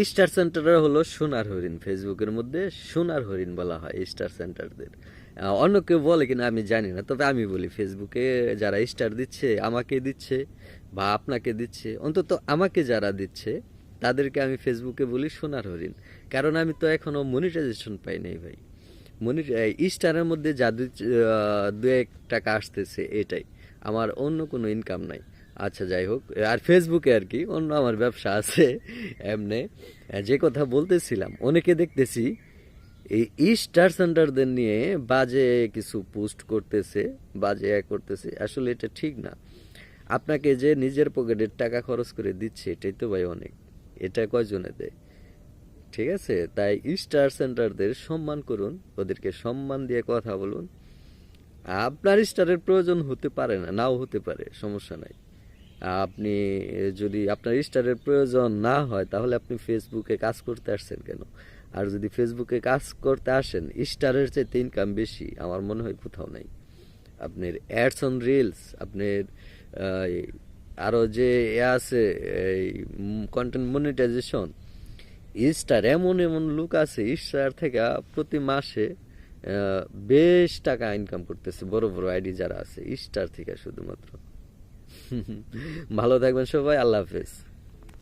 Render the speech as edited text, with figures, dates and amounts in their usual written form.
Star centre হলো সোনার হরিণ, ফেসবুকের মধ্যে সোনার হরিণ বলা হয় স্টার সেন্টারদের। অন্য কেউ বলে কিনা আমি জানি না, তবে আমি বলি ফেসবুকে যারা স্টার দিচ্ছে, আমাকে দিচ্ছে বা আপনাকে দিচ্ছে, অন্তত আমাকে যারা দিচ্ছে তাদেরকে আমি ফেসবুকে বলি সোনার হরিণ। কারণ আমি তো এখনো মনিটাইজেশন পাই নাই ভাই। স্টারের মধ্যে যা দু এক টাকা আসতেছে এটাই আমার, অন্য কোনো ইনকাম নাই। আচ্ছা যাই হোক, আর ফেসবুকে আর কি অন্য আমার ব্যবসা আছে এমনি। যে কথা বলতেছিলাম, অনেকে দেখতেছি এই স্টার সেন্টারদের নিয়ে বাজে কিছু পোস্ট করতেছে, বাজে করতেছে। আসলে এটা ঠিক না। আপনাকে যে নিজের পকেটের টাকা খরচ করে দিচ্ছে এটাই তো ভাই অনেক। এটা কয়জনে দেয়? ঠিক আছে, তাই স্টার সেন্টারদের সম্মান করুন, ওদেরকে সম্মান দিয়ে কথা বলুন। আপনার স্টারের প্রয়োজন হতে পারে না, নাও হতে পারে, সমস্যা নাই। আপনি যদি আপনার স্টারের প্রয়োজন না হয় তাহলে আপনি ফেসবুকে কাজ করতে আসছেন কেন? আর যদি ফেসবুকে কাজ করতে আসেন, স্টারের চাইতে ইনকাম বেশি আমার মনে হয় কোথাও নাই। আপনার অ্যাডস অন রিলস, আপনার আরও যে আছে এই কন্টেন্ট মনিটাইজেশন, স্টার এমন এমন লোক আছে স্টার থেকে প্রতি মাসে বেশ টাকা ইনকাম করতেছে, বড় বড় আইডি যারা আছে স্টার থেকে শুধুমাত্র। ভালো থাকবেন সবাই, আল্লাহ হাফেজ।